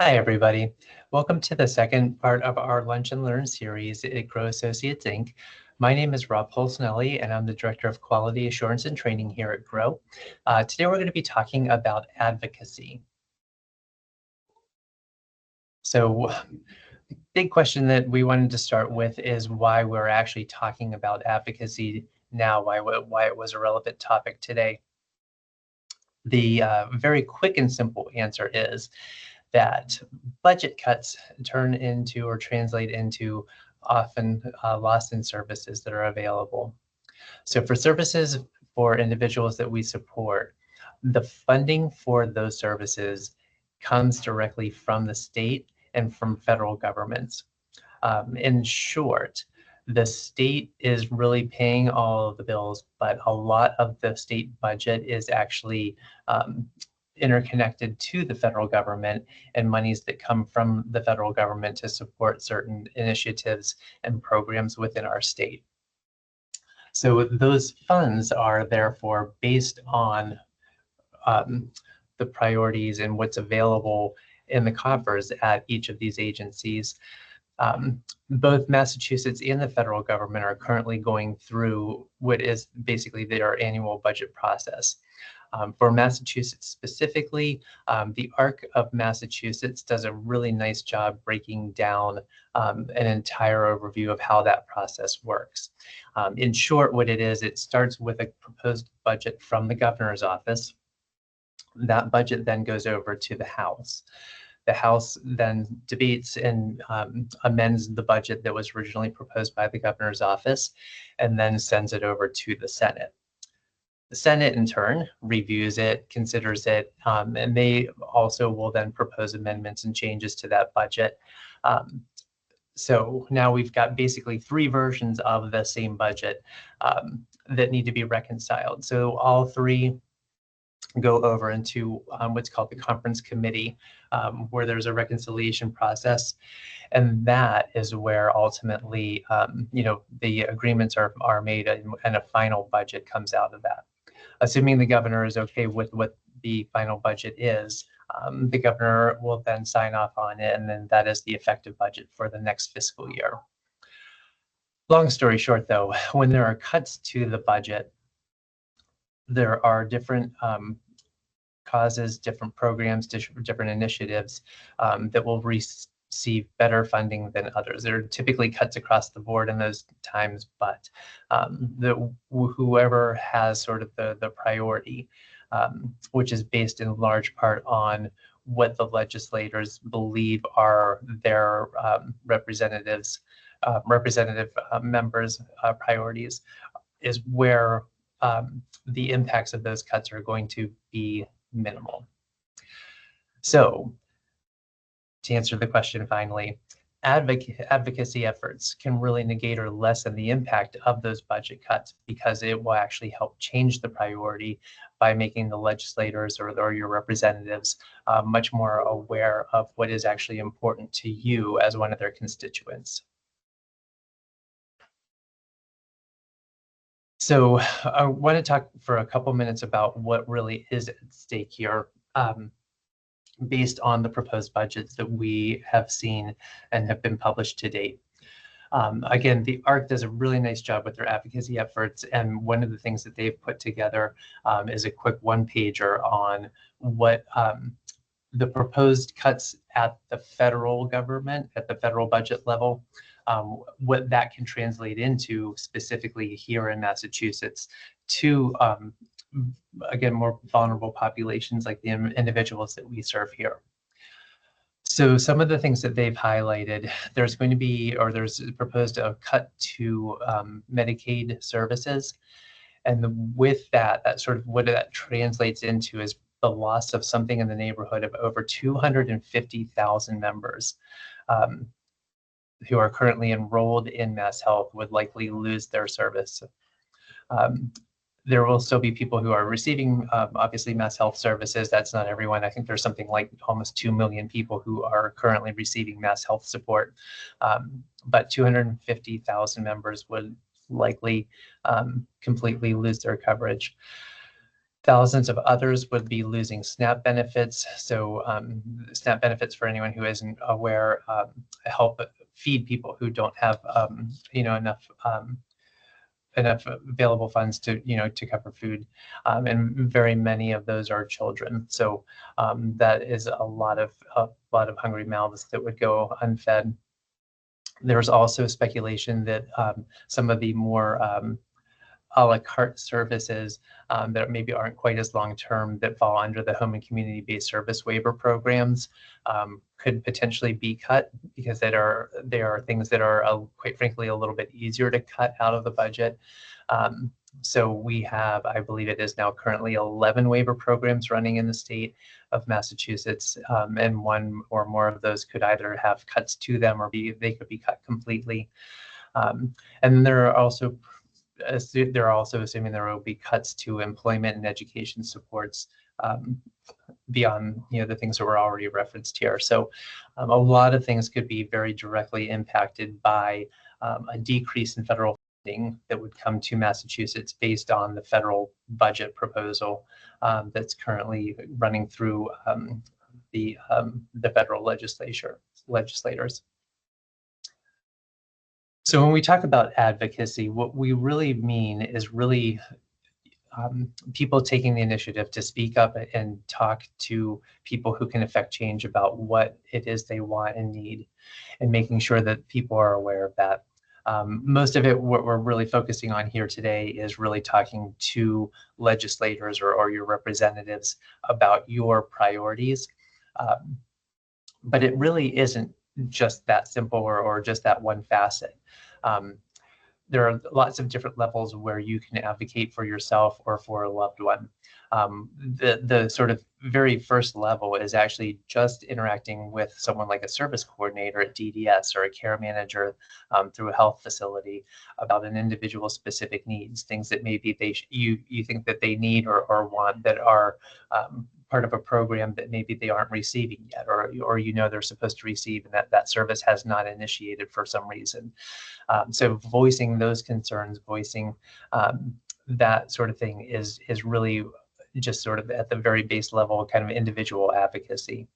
Hi, everybody. Welcome to the second part of our Lunch and Learn series at Grow Associates, Inc. My name is Rob Polsnelli, and I'm the Director of Quality Assurance and Training here at Grow. Today, we're going to be talking about advocacy. So, the big question that we wanted to start with is why we're actually talking about advocacy now, why it was a relevant topic today. The very quick and simple answer is that budget cuts turn into or translate into often loss in services that are available. So for services for individuals that we support, the funding for those services comes directly from the state and from federal governments. In short, the state is really paying all of the bills, but a lot of the state budget is actually interconnected to the federal government and monies that come from the federal government to support certain initiatives and programs within our state. So those funds are therefore based on the priorities and what's available in the coffers at each of these agencies. Both Massachusetts and the federal government are currently going through what is basically their annual budget process. For Massachusetts specifically, the ARC of Massachusetts does a really nice job breaking down an entire overview of how that process works. In short, what it is, it starts with a proposed budget from the governor's office. That budget then goes over to the House. The House then debates and amends the budget that was originally proposed by the governor's office and then sends it over to the Senate. The Senate, in turn, reviews it, considers it, and they also will then propose amendments and changes to that budget. So now we've got basically three versions of the same budget that need to be reconciled. So all three go over into what's called the conference committee, where there's a reconciliation process. And that is where ultimately, the agreements are made and a final budget comes out of that. Assuming the governor is okay with what the final budget is, the governor will then sign off on it, and then that is the effective budget for the next fiscal year. Long story short, though, when there are cuts to the budget, there are different causes, different programs, different initiatives that will receive better funding than others. There are typically cuts across the board in those times, but whoever has sort of the priority, which is based in large part on what the legislators believe are their representative members' priorities, is where the impacts of those cuts are going to be minimal. So to answer the question finally, advocacy efforts can really negate or lessen the impact of those budget cuts because it will actually help change the priority by making the legislators or your representatives much more aware of what is actually important to you as one of their constituents. So I want to talk for a couple minutes about what really is at stake here based on the proposed budgets that we have seen and have been published to date. Again, the ARC does a really nice job with their advocacy efforts, and one of the things that they've put together is a quick one-pager on what the proposed cuts at the federal government, at the federal budget level, what that can translate into specifically here in Massachusetts to, again, more vulnerable populations like the individuals that we serve here. So some of the things that they've highlighted, there's going to be, or there's proposed a cut to Medicaid services. And with that sort of what that translates into is the loss of something in the neighborhood of over 250,000 members who are currently enrolled in MassHealth would likely lose their service. There will still be people who are receiving, obviously, MassHealth services. That's not everyone. I think there's something like almost 2 million people who are currently receiving MassHealth support. But 250,000 members would likely completely lose their coverage. Thousands of others would be losing SNAP benefits. So SNAP benefits, for anyone who isn't aware, help feed people who don't have enough available funds to to cover food, and very many of those are children. So that is a lot of hungry mouths that would go unfed. There's also speculation that some of the more a la carte services that maybe aren't quite as long-term, that fall under the home and community-based service waiver programs, could potentially be cut, because they are things that are quite frankly a little bit easier to cut out of the budget. So we have, I believe it is now currently 11 waiver programs running in the state of Massachusetts, and one or more of those could either have cuts to them, or they could be cut completely. And they're also assuming there will be cuts to employment and education supports, beyond the things that were already referenced here. So a lot of things could be very directly impacted by a decrease in federal funding that would come to Massachusetts based on the federal budget proposal that's currently running through the federal legislators. So when we talk about advocacy, what we really mean is really people taking the initiative to speak up and talk to people who can affect change about what it is they want and need, and making sure that people are aware of that. Most of it, what we're really focusing on here today, is really talking to legislators or your representatives about your priorities. But it really isn't just that simple, or just that one facet. There are lots of different levels where you can advocate for yourself or for a loved one. The sort of very first level is actually just interacting with someone like a service coordinator at DDS, or a care manager through a health facility, about an individual's specific needs, things that maybe you think that they need or want, that are part of a program that maybe they aren't receiving yet, or they're supposed to receive, and that service has not initiated for some reason. So voicing those concerns, voicing that sort of thing is really just sort of at the very base level, kind of individual advocacy.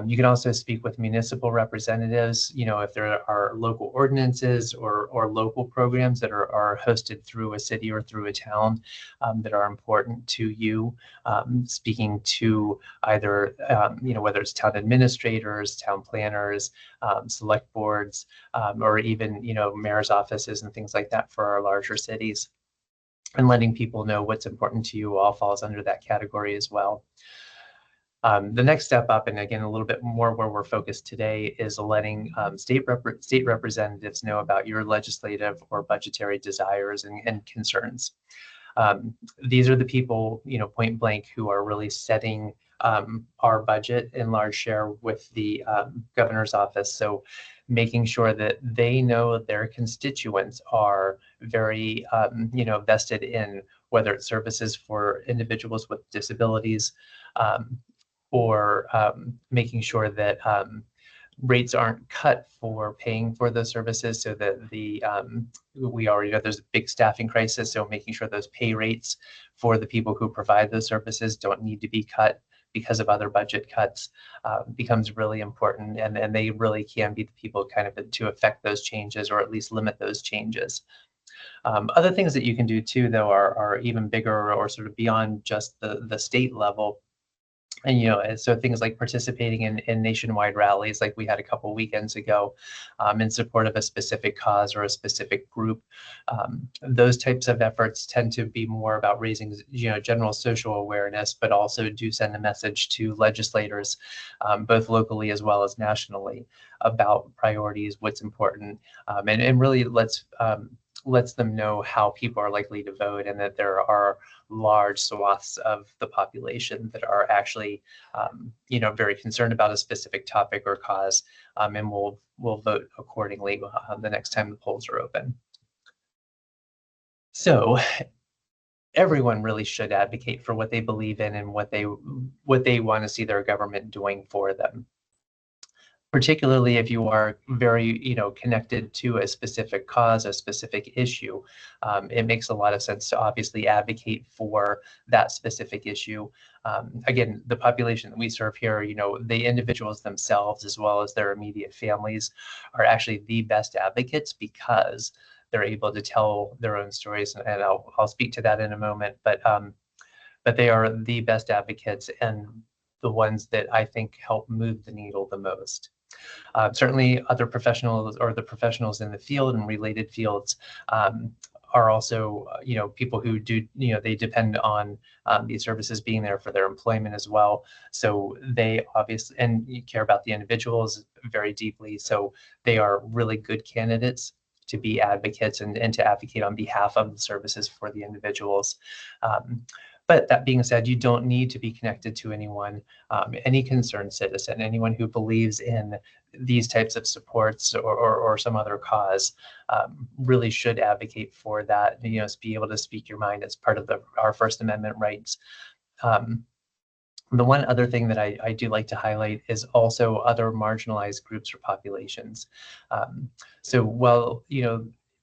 You can also speak with municipal representatives, if there are local ordinances or local programs that are hosted through a city or through a town that are important to you. Speaking to either, whether it's town administrators, town planners, select boards, or even, mayor's offices and things like that for our larger cities. And letting people know what's important to you all falls under that category as well. The next step up, and again, a little bit more where we're focused today, is letting state representatives know about your legislative or budgetary desires and concerns. These are the people, point blank, who are really setting our budget in large share with the governor's office. So making sure that they know their constituents are very, vested in whether it's services for individuals with disabilities, or making sure that rates aren't cut for paying for those services, so that we already know there's a big staffing crisis. So making sure those pay rates for the people who provide those services don't need to be cut because of other budget cuts becomes really important, and they really can be the people kind of to affect those changes, or at least limit those changes. Other things that you can do too, though, are even bigger, or sort of beyond just the state level. And so things like participating in nationwide rallies, like we had a couple weekends ago, in support of a specific cause or a specific group. Those types of efforts tend to be more about raising, general social awareness, but also do send a message to legislators, both locally as well as nationally, about priorities, what's important, and really lets them know how people are likely to vote, and that there are large swaths of the population that are actually, very concerned about a specific topic or cause, and will vote accordingly the next time the polls are open. So everyone really should advocate for what they believe in and what they want to see their government doing for them. particularly if you are very, connected to a specific cause, a specific issue. It makes a lot of sense to obviously advocate for that specific issue. Again, the population that we serve here, the individuals themselves, as well as their immediate families, are actually the best advocates because they're able to tell their own stories, and I'll speak to that in a moment. But they are the best advocates and the ones that I think help move the needle the most. Certainly other professionals, or the professionals in the field and related fields, are also, people who do, they depend on these services being there for their employment as well. So they obviously, and you care about the individuals very deeply. So they are really good candidates to be advocates and to advocate on behalf of the services for the individuals. But that being said, you don't need to be connected to anyone, any concerned citizen, anyone who believes in these types of supports or some other cause, really should advocate for that, be able to speak your mind as part of our First Amendment rights. The one other thing that I do like to highlight is also other marginalized groups or populations. So while,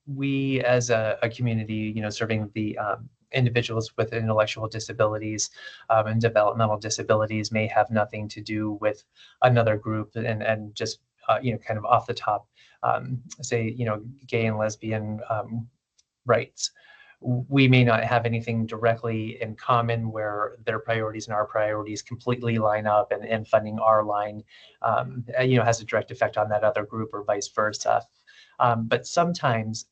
we as a community, serving the individuals with intellectual disabilities and developmental disabilities may have nothing to do with another group, and just kind of off the top, say gay and lesbian rights. We may not have anything directly in common where their priorities and our priorities completely line up, and funding our line has a direct effect on that other group, or vice versa. But sometimes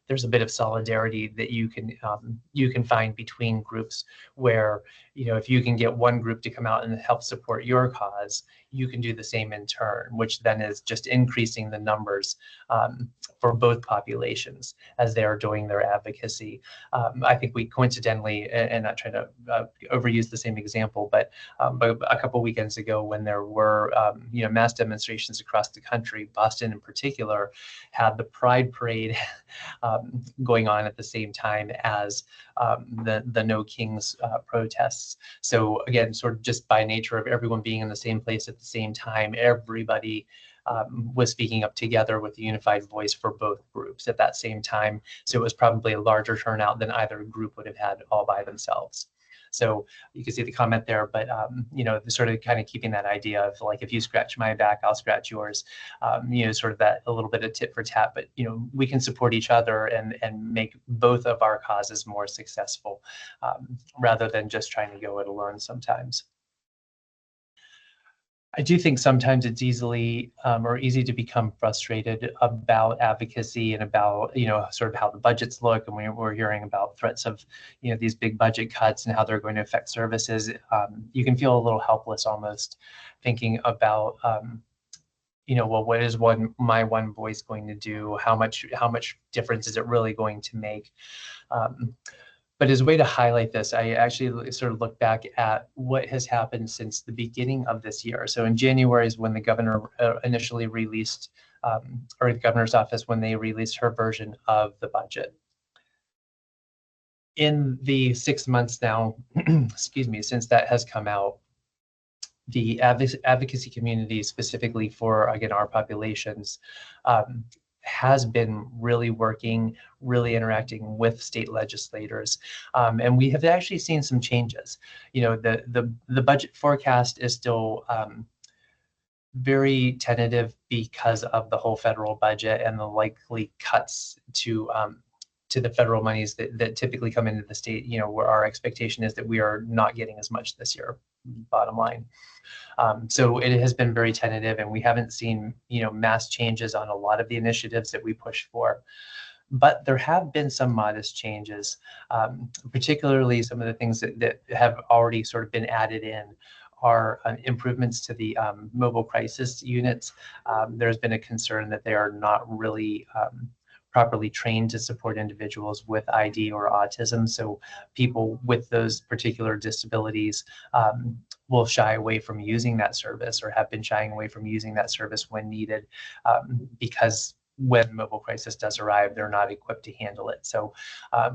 there's a bit of solidarity that you can find between groups, where if you can get one group to come out and help support your cause, you can do the same in turn, which then is just increasing the numbers for both populations as they are doing their advocacy. I think we coincidentally, and not trying to overuse the same example, but a couple weekends ago, when there were mass demonstrations across the country, Boston in particular had the Pride Parade going on at the same time as the No Kings protests. So again, sort of just by nature of everyone being in the same place at the same time, everybody was speaking up together with a unified voice for both groups at that same time. So it was probably a larger turnout than either group would have had all by themselves. So you can see the comment there, but sort of kind of keeping that idea of, like, if you scratch my back, I'll scratch yours. Sort of that a little bit of tit for tat, but we can support each other and make both of our causes more successful, rather than just trying to go it alone sometimes. I do think sometimes it's easy to become frustrated about advocacy and about, sort of how the budgets look. And we're hearing about threats of, these big budget cuts and how they're going to affect services. You can feel a little helpless almost, thinking about, well, what is my one voice going to do? How much difference is it really going to make? But as a way to highlight this, I actually sort of look back at what has happened since the beginning of this year. So in January is when the governor initially released, or the governor's office, when they released her version of the budget. In the 6 months now, excuse me, since that has come out, the advocacy community, specifically for, again, our populations, has been really working, really interacting with state legislators, and we have actually seen some changes. The budget forecast is still very tentative because of the whole federal budget and the likely cuts to the federal monies that typically come into the state. Where our expectation is that we are not getting as much this year, bottom line. So it has been very tentative, and we haven't seen, mass changes on a lot of the initiatives that we push for. But there have been some modest changes, particularly some of the things that have already sort of been added in are improvements to the mobile crisis units. There's been a concern that they are not really properly trained to support individuals with ID or autism. So people with those particular disabilities will shy away from using that service, or have been shying away from using that service when needed, because when mobile crisis does arrive, they're not equipped to handle it. So,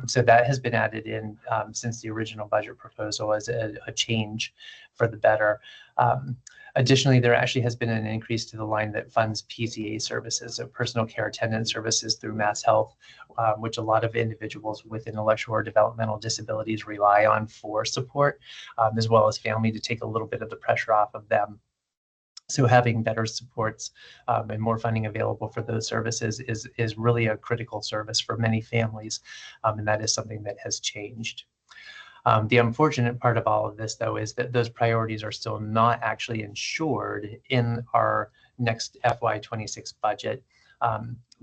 so that has been added in since the original budget proposal as a change for the better. Additionally, there actually has been an increase to the line that funds PCA services, so personal care attendant services through Mass Health, which a lot of individuals with intellectual or developmental disabilities rely on for support, as well as family, to take a little bit of the pressure off of them. So having better supports and more funding available for those services is really a critical service for many families, and that is something that has changed. The unfortunate part of all of this, though, is that those priorities are still not actually ensured in our next FY26 budget,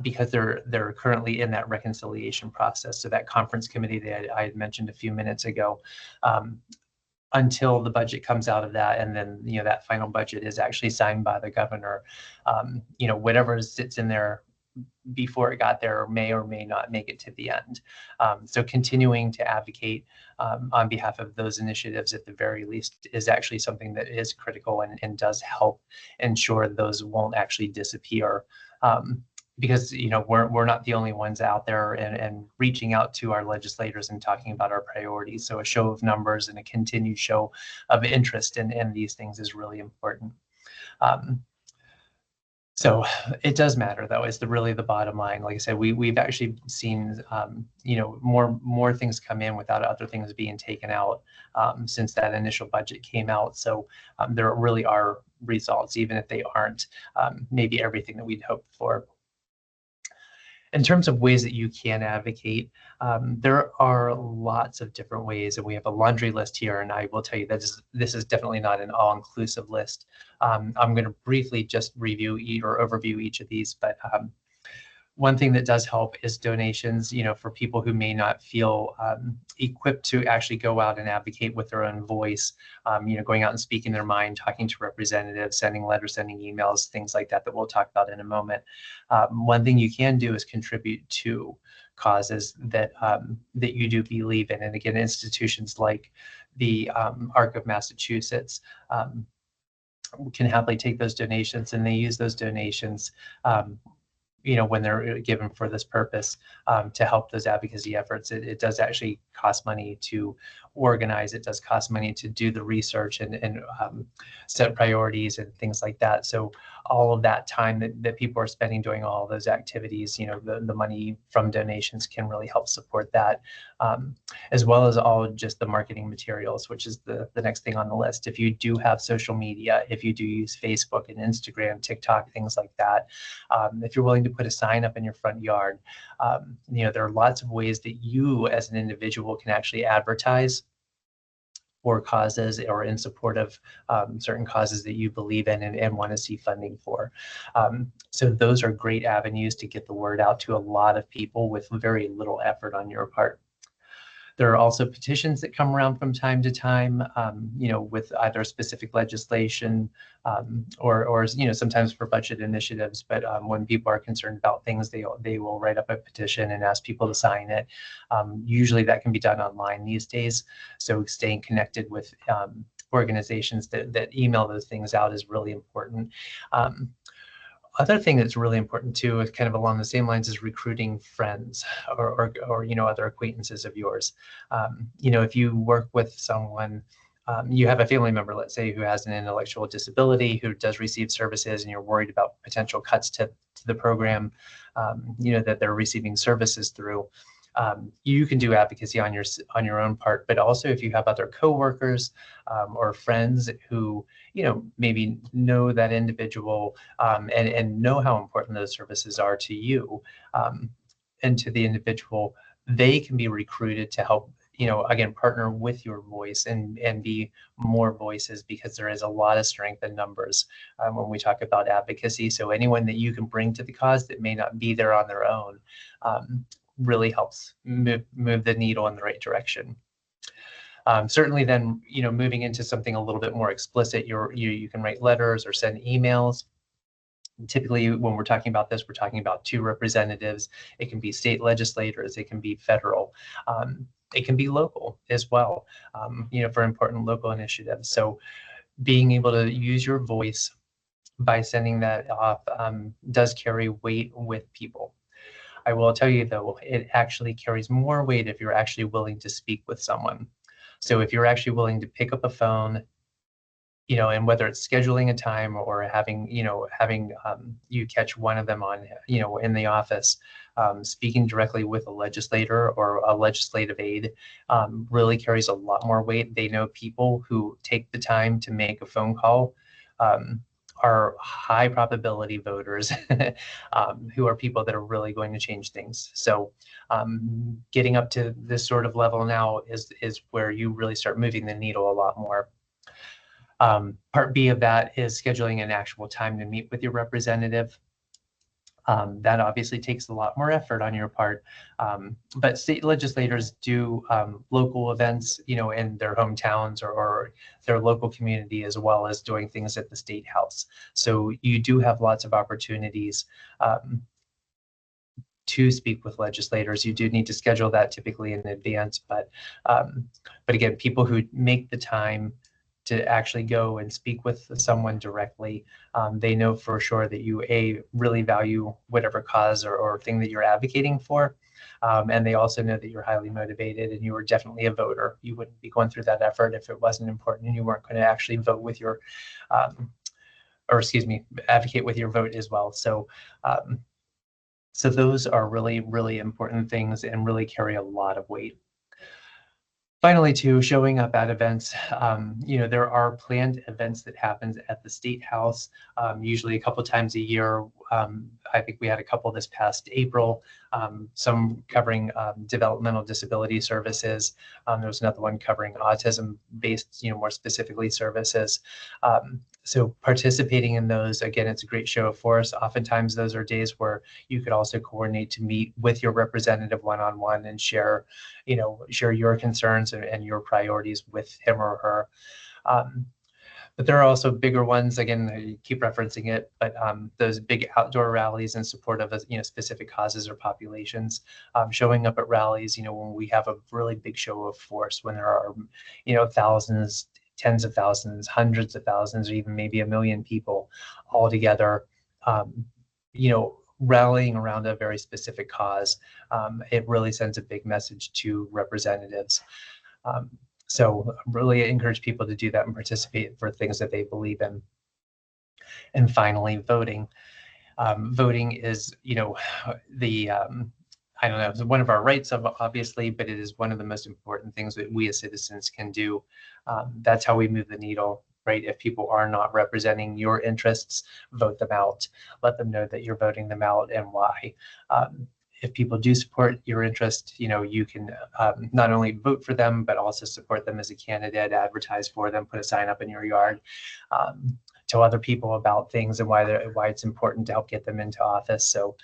because they're currently in that reconciliation process. So that conference committee that I had mentioned a few minutes ago, until the budget comes out of that, and then that final budget is actually signed by the governor, whatever sits in there before it got there may or may not make it to the end. So continuing to advocate on behalf of those initiatives at the very least is actually something that is critical and does help ensure those won't actually disappear. Because we're not the only ones out there and reaching out to our legislators and talking about our priorities. So a show of numbers and a continued show of interest in these things is really important. So it does matter, though, is really the bottom line. Like I said, we've actually seen more things come in without other things being taken out since that initial budget came out. So there really are results, even if they aren't maybe everything that we'd hoped for. In terms of ways that you can advocate, there are lots of different ways, and we have a laundry list here, and I will tell you that this is definitely not an all-inclusive list. I'm going to briefly just review or overview each of these, but one thing that does help is donations, for people who may not feel equipped to actually go out and advocate with their own voice, going out and speaking their mind, talking to representatives, sending letters, sending emails, things like that we'll talk about in a moment. One thing you can do is contribute to causes that you do believe in. And again, institutions like the ARC of Massachusetts can happily take those donations, and they use those donations when they're given for this purpose, to help those advocacy efforts. It does actually cost money to organize. It does cost money to do the research and set priorities and things like that. So all of that time that people are spending doing all of those activities, the money from donations can really help support that, as well as all just the marketing materials, which is the next thing on the list. If you do have social media, if you do use Facebook and Instagram, TikTok, things like that, if you're willing to put a sign up in your front yard, there are lots of ways that you as an individual can actually advertise for causes or in support of certain causes that you believe in and want to see funding for. So those are great avenues to get the word out to a lot of people with very little effort on your part. There are also petitions that come around from time to time, with either specific legislation or sometimes for budget initiatives. But when people are concerned about things, they will write up a petition and ask people to sign it. Usually that can be done online these days. So staying connected with organizations that email those things out is really important. Other thing that's really important too, is kind of along the same lines, is recruiting friends or other acquaintances of yours. If you work with someone, you have a family member, let's say, who has an intellectual disability, who does receive services, and you're worried about potential cuts to the program, that they're receiving services through. You can do advocacy on your own part, but also if you have other coworkers or friends who maybe know that individual and know how important those services are to you and to the individual, they can be recruited to help again partner with your voice and be more voices, because there is a lot of strength in numbers when we talk about advocacy. So anyone that you can bring to the cause that may not be there on their own really helps move the needle in the right direction. Certainly then, moving into something a little bit more explicit, you can write letters or send emails. Typically, when we're talking about this, we're talking about 2 representatives. It can be state legislators, it can be federal, it can be local as well, for important local initiatives. So being able to use your voice by sending that off does carry weight with people. I will tell you though, it actually carries more weight if you're actually willing to speak with someone. So if you're actually willing to pick up a phone, and whether it's scheduling a time or having you catch one of them on, in the office, speaking directly with a legislator or a legislative aide really carries a lot more weight. They know people who take the time to make a phone call um, are high probability voters who are people that are really going to change things. So getting up to this sort of level now is where you really start moving the needle a lot more. Part B of that is scheduling an actual time to meet with your representative. That obviously takes a lot more effort on your part, but state legislators do local events, in their hometowns or their local community, as well as doing things at the state house. So you do have lots of opportunities to speak with legislators. You do need to schedule that typically in advance, but again, people who make the time to actually go and speak with someone directly, they know for sure that you really value whatever cause or thing that you're advocating for, and they also know that you're highly motivated and you are definitely a voter. You wouldn't be going through that effort if it wasn't important and you weren't going to actually vote with your advocate with your vote as well. So those are really, really important things and really carry a lot of weight. Finally, too, showing up at events. There are planned events that happens at the State House, usually a couple times a year. I think we had a couple this past April, some covering developmental disability services. There was another one covering autism-based, more specifically services. So participating in those, again, it's a great show of force. Oftentimes those are days where you could also coordinate to meet with your representative one-on-one and share your concerns and your priorities with him or her. But there are also bigger ones. Again, I keep referencing it, but those big outdoor rallies in support of specific causes or populations. Showing up at rallies, when we have a really big show of force, when there are, thousands, tens of thousands, hundreds of thousands, or even maybe 1 million people all together, rallying around a very specific cause. It really sends a big message to representatives. So really encourage people to do that and participate for things that they believe in. And finally, voting. Voting is, I don't know, it's one of our rights, obviously, but it is one of the most important things that we as citizens can do. That's how we move the needle, right? If people are not representing your interests, vote them out. Let them know that you're voting them out and why. If people do support your interest, you can not only vote for them, but also support them as a candidate, advertise for them, put a sign up in your yard, tell other people about things and why it's important to help get them into office. So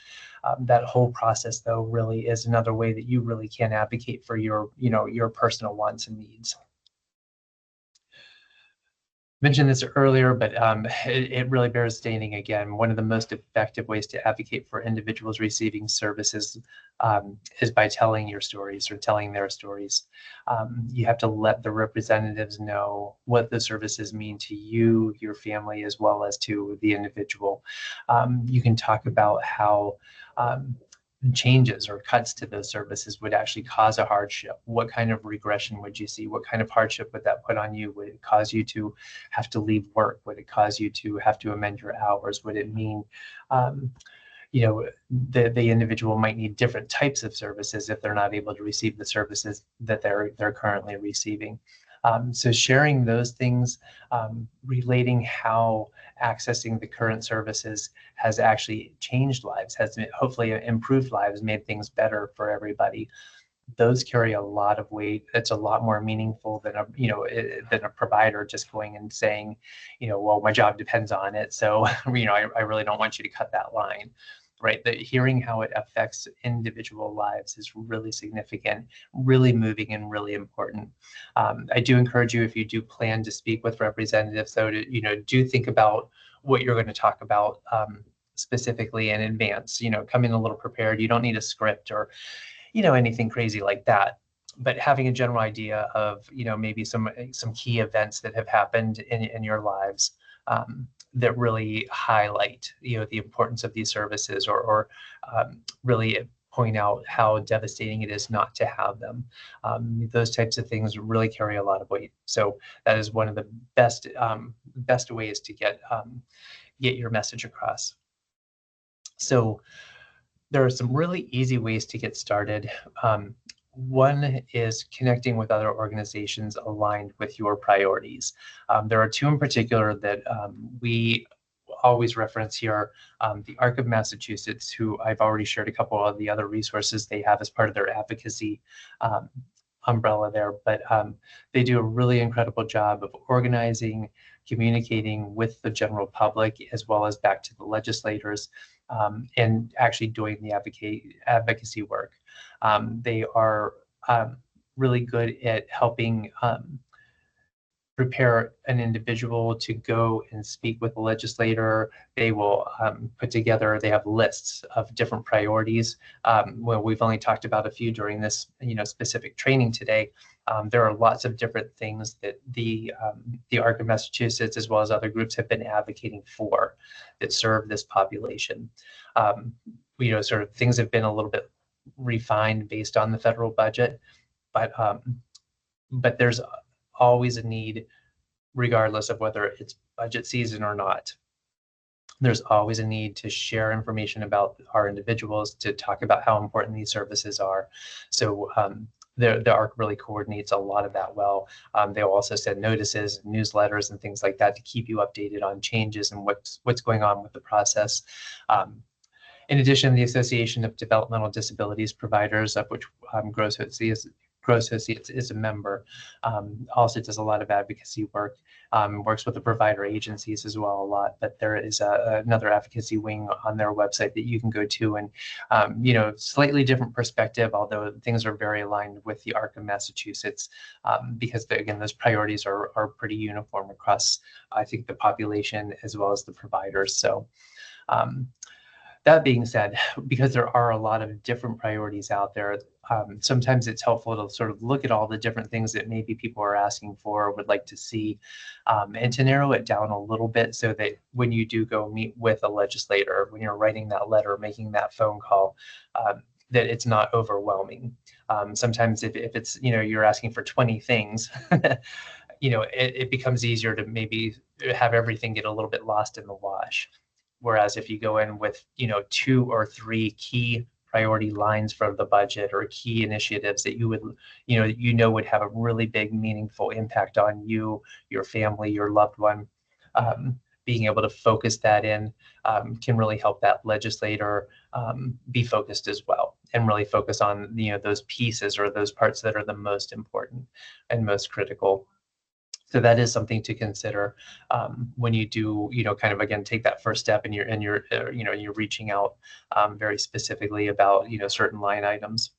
that whole process, though, really is another way that you really can advocate for your personal wants and needs. Mentioned this earlier, but it really bears stating again. One of the most effective ways to advocate for individuals receiving services is by telling your stories or telling their stories. You have to let the representatives know what the services mean to you, your family, as well as to the individual. You can talk about how changes or cuts to those services would actually cause a hardship. What kind of regression would you see? What kind of hardship would that put on you? Would it cause you to have to leave work? Would it cause you to have to amend your hours? Would it mean, the individual might need different types of services if they're not able to receive the services that they're currently receiving? So sharing those things, relating how accessing the current services has actually changed lives, has hopefully improved lives, made things better for everybody. Those carry a lot of weight. It's a lot more meaningful than a provider just going and saying, well, my job depends on it. So, I really don't want you to cut that line. Right, that hearing how it affects individual lives is really significant, really moving, and really important. I do encourage you, if you do plan to speak with representatives, though, to do think about what you're going to talk about specifically in advance. Come in a little prepared. You don't need a script or anything crazy like that. But having a general idea of maybe some key events that have happened in your lives. that really highlight, the importance of these services, or really point out how devastating it is not to have them. Those types of things really carry a lot of weight. So that is one of the best ways to get your message across. So there are some really easy ways to get started. One is connecting with other organizations aligned with your priorities. There are two in particular that we always reference here. The ARC of Massachusetts, who I've already shared a couple of the other resources they have as part of their advocacy umbrella there, but they do a really incredible job of organizing, communicating with the general public, as well as back to the legislators, and actually doing the advocacy work. They are really good at helping prepare an individual to go and speak with the legislator. They will they have lists of different priorities. Well, we've only talked about a few during this specific training today. There are lots of different things that the ARC of Massachusetts, as well as other groups, have been advocating for that serve this population. Sort of things have been a little bit refined based on the federal budget, but there's always a need, regardless of whether it's budget season or not. There's always a need to share information about our individuals, to talk about how important these services are. So the ARC really coordinates a lot of that well. They'll also send notices, newsletters, and things like that to keep you updated on changes and what's going on with the process. In addition, the Association of Developmental Disabilities Providers, of which Grow Associates is a member, also does a lot of advocacy work, works with the provider agencies as well a lot, but there is another advocacy wing on their website that you can go to, and slightly different perspective, although things are very aligned with the ARC of Massachusetts, because again, those priorities are pretty uniform across, I think, the population as well as the providers. So that being said, because there are a lot of different priorities out there, sometimes it's helpful to sort of look at all the different things that maybe people are asking for or would like to see, and to narrow it down a little bit so that when you do go meet with a legislator, when you're writing that letter, making that phone call, that it's not overwhelming. Sometimes if it's, you're asking for 20 things, it becomes easier to maybe have everything get a little bit lost in the wash. Whereas if you go in with, 2 or 3 key priority lines from the budget, or key initiatives that you would, would have a really big, meaningful impact on you, your family, your loved one, being able to focus that in can really help that legislator be focused as well, and really focus on, those pieces or those parts that are the most important and most critical. So that is something to consider when you do, kind of, again, take that first step, and you're reaching out very specifically about, certain line items.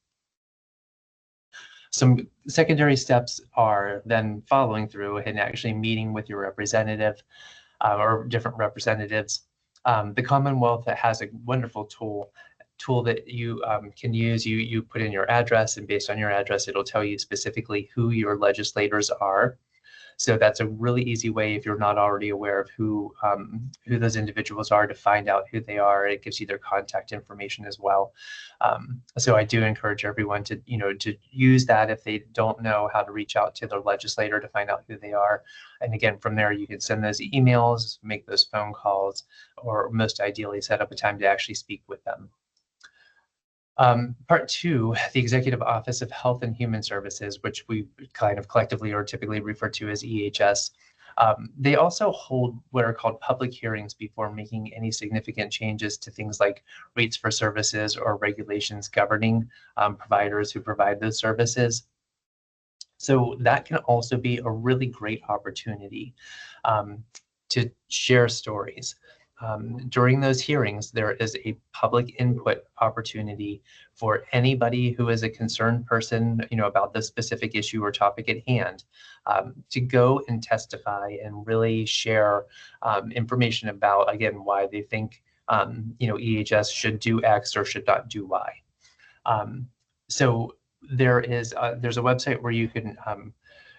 Some secondary steps are then following through and actually meeting with your representative or different representatives. The Commonwealth has a wonderful tool that you can use. You put in your address, and based on your address, it'll tell you specifically who your legislators are. So that's a really easy way, if you're not already aware of who those individuals are, to find out who they are. It gives you their contact information as well. So I do encourage everyone to use that if they don't know how to reach out to their legislator to find out who they are. And again, from there, you can send those emails, make those phone calls, or most ideally set up a time to actually speak with them. Part 2, the Executive Office of Health and Human Services, which we kind of collectively or typically refer to as EHS. They also hold what are called public hearings before making any significant changes to things like rates for services or regulations governing providers who provide those services. So that can also be a really great opportunity to share stories. During those hearings, there is a public input opportunity for anybody who is a concerned person, about the specific issue or topic at hand, to go and testify and really share information about, again, why they think, EHS should do X or should not do Y. So there's a website where you can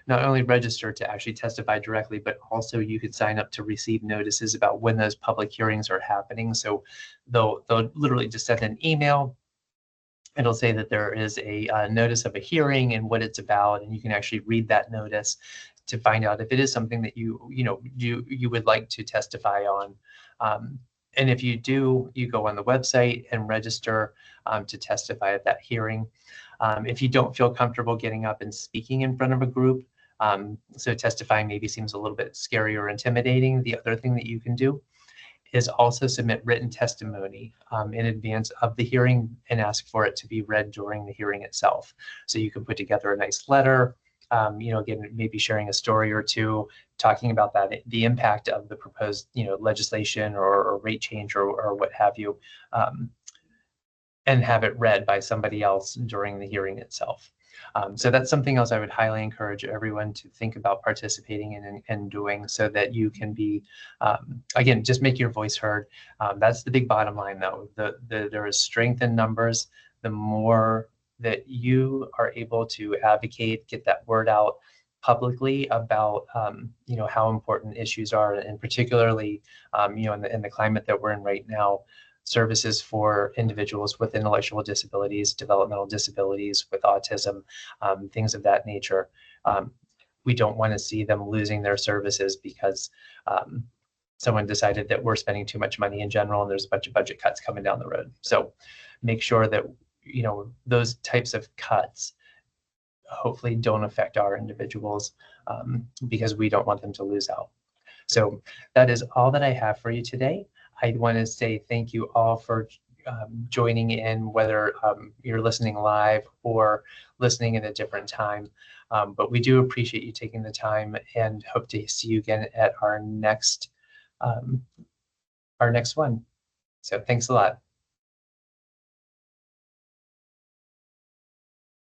not only register to actually testify directly, but also you could sign up to receive notices about when those public hearings are happening. So they'll literally just send an email. It'll say that there is a notice of a hearing and what it's about, and you can actually read that notice to find out if it is something that you would like to testify on. And if you do, you go on the website and register to testify at that hearing. If you don't feel comfortable getting up and speaking in front of a group, so testifying maybe seems a little bit scary or intimidating, the other thing that you can do is also submit written testimony in advance of the hearing and ask for it to be read during the hearing itself. So you can put together a nice letter, again, maybe sharing a story or two, talking about the impact of the proposed, legislation or rate change or what have you, and have it read by somebody else during the hearing itself. So that's something else I would highly encourage everyone to think about participating in and doing, so that you can be, again, just make your voice heard. That's the big bottom line, though. There is strength in numbers. The more that you are able to advocate, get that word out publicly about, how important issues are, and particularly, in the climate that we're in right now, services for individuals with intellectual disabilities, developmental disabilities, with autism, things of that nature. We don't want to see them losing their services because someone decided that we're spending too much money in general and there's a bunch of budget cuts coming down the road. So make sure that, those types of cuts hopefully don't affect our individuals, because we don't want them to lose out. So that is all that I have for you today. I want to say thank you all for joining in, whether you're listening live or listening at a different time. But we do appreciate you taking the time, and hope to see you again at our next one. So thanks a lot.